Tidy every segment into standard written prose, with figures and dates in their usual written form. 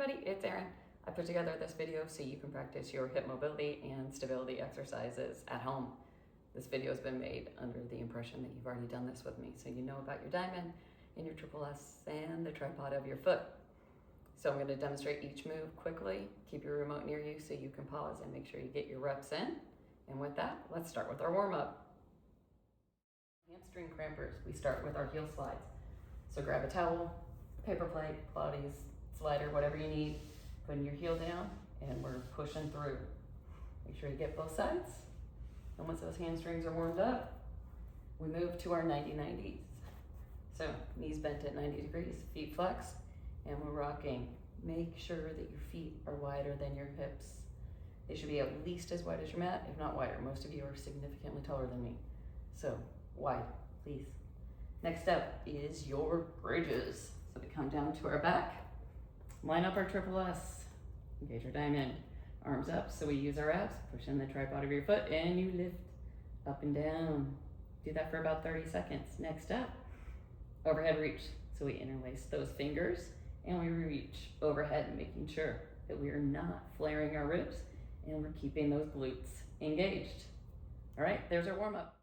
everybody, it's Erin. I put together this video so you can practice your hip mobility and stability exercises at home. This video has been made under the impression that you've already done this with me, so you know about your diamond and your triple S and the tripod of your foot. So I'm going to demonstrate each move quickly. Keep your remote near you so you can pause and make sure you get your reps in. And with that, let's start with our warm-up. Hamstring crampers, we start with our heel slides. So grab a towel, paper plate, Pilates, slider, whatever you need. Putting your heel down and we're pushing through. Make sure you get both sides. And once those hamstrings are warmed up, we move to our 90-90s. So knees bent at 90 degrees, feet flexed, and we're rocking. Make sure that your feet are wider than your hips. They should be at least as wide as your mat, if not wider. Most of you are significantly taller than me. So wide, please. Next up is your bridges. So we come down to our back, line up our triple S, engage our diamond, arms up. So we use our abs, push in the tripod of your foot, and you lift up and down. Do that for about 30 seconds. Next up, overhead reach. So we interlace those fingers and we reach overhead, making sure that we are not flaring our ribs and we're keeping those glutes engaged. All right, there's our warm up.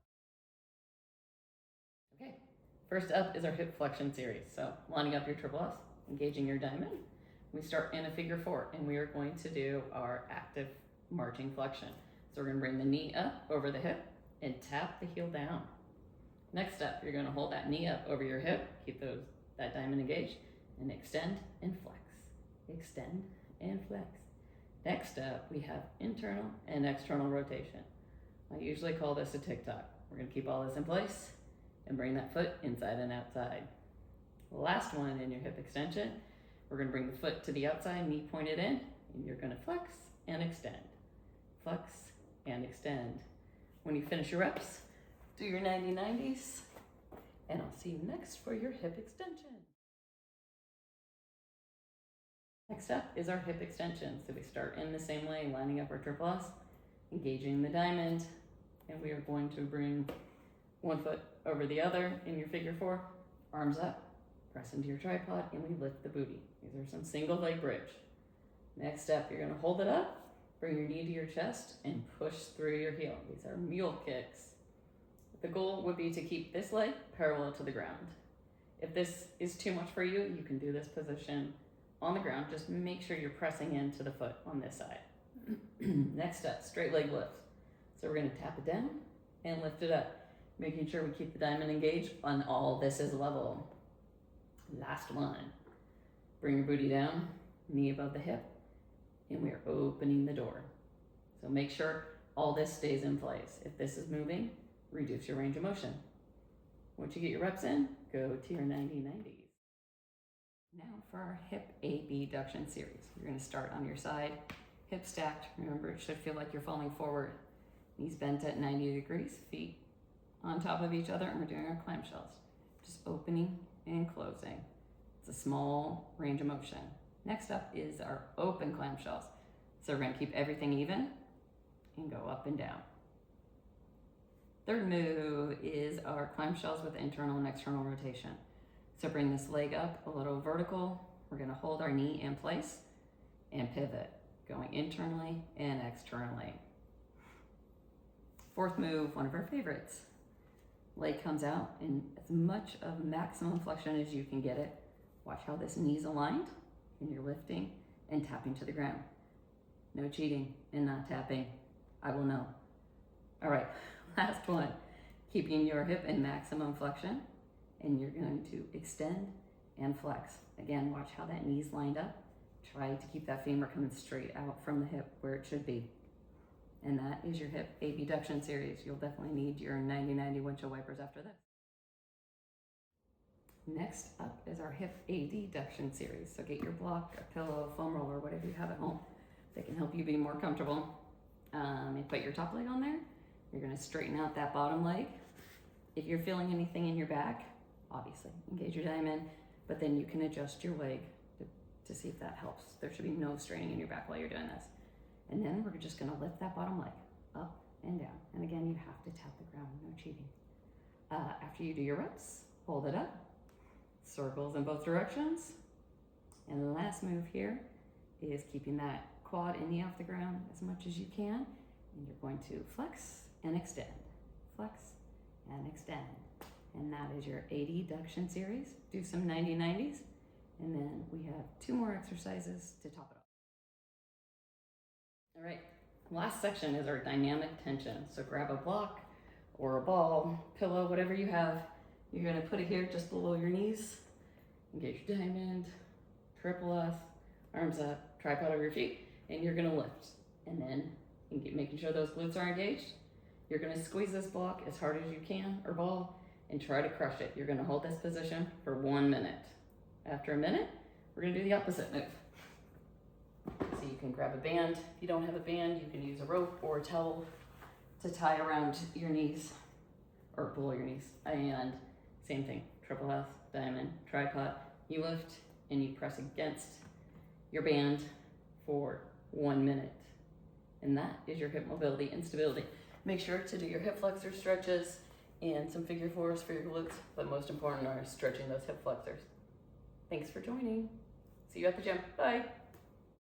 Okay, first up is our hip flexion series. So lining up your triple S, engaging your diamond. We start in a figure four and we are going to do our active marching flexion. So we're gonna bring the knee up over the hip and tap the heel down. Next up, you're gonna hold that knee up over your hip, keep that diamond engaged, and extend and flex. Extend and flex. Next up, we have internal and external rotation. I usually call this a tick-tock. We're gonna keep all this in place and bring that foot inside and outside. Last one in your hip extension, we're gonna bring the foot to the outside, knee pointed in, and you're gonna flex and extend. Flex and extend. When you finish your reps, do your 90-90s, and I'll see you next for your hip extension. Next up is our hip extension. So we start in the same way, lining up our triple S, engaging the diamond, and we are going to bring one foot over the other in your figure four, arms up, press into your tripod, and we lift the booty. These are some single leg bridge. Next step, you're gonna hold it up, bring your knee to your chest, and push through your heel. These are mule kicks. The goal would be to keep this leg parallel to the ground. If this is too much for you, you can do this position on the ground. Just make sure you're pressing into the foot on this side. Next up, straight leg lift. So we're gonna tap it down and lift it up, making sure we keep the diamond engaged on all this is level. Last one, bring your booty down, knee above the hip, and we are opening the door. So make sure all this stays in place. If this is moving, reduce your range of motion. Once you get your reps in, go to your 90-90s. Now for our hip aBduction series. You're gonna start on your side, hip stacked. Remember, it should feel like you're falling forward. Knees bent at 90 degrees, feet on top of each other, and we're doing our clamshells. Just opening and closing. It's a small range of motion. Next up is our open clamshells. So we're gonna keep everything even and go up and down. Third move is our clamshells with internal and external rotation. So bring this leg up a little vertical. We're gonna hold our knee in place and pivot, going internally and externally. Fourth move, one of our favorites. Leg comes out in as much of maximum flexion as you can get it. Watch how this knee's aligned and you're lifting and tapping to the ground. No cheating and not tapping. I will know. All right, last one. Keeping your hip in maximum flexion and you're going to extend and flex. Again, watch how that knee's lined up. Try to keep that femur coming straight out from the hip where it should be. And that is your hip aBduction series. You'll definitely need your 90-90 windshield wipers after this. Next up is our hip aDduction series. So get your block, a pillow, foam roller, whatever you have at home that can help you be more comfortable. And put your top leg on there. You're gonna straighten out that bottom leg. If you're feeling anything in your back, obviously engage your diamond, but then you can adjust your leg to see if that helps. There should be no straining in your back while you're doing this. And then we're just gonna lift that bottom leg up and down. And again, you have to tap the ground, no cheating. After you do your reps, hold it up, circles in both directions. And the last move here is keeping that quad and knee off the ground as much as you can. And you're going to flex and extend, flex and extend. And that is your aDduction series. Do some 90-90s. And then we have 2 more exercises to top it off. All right, last section is our dynamic tension. So grab a block or a ball, pillow, whatever you have. You're gonna put it here just below your knees. Engage your diamond, triple S, arms up, tripod over your feet, and you're gonna lift. And then making sure those glutes are engaged. You're gonna squeeze this block as hard as you can, or ball, and try to crush it. You're gonna hold this position for 1 minute. After a minute, we're gonna do the opposite move. So you can grab a band. If you don't have a band, you can use a rope or a towel to tie around your knees, or below your knees. And same thing, triple S, diamond, tripod. You lift and you press against your band for 1 minute. And that is your hip mobility and stability. Make sure to do your hip flexor stretches and some figure 4s for your glutes, but most important are stretching those hip flexors. Thanks for joining. See you at the gym. Bye.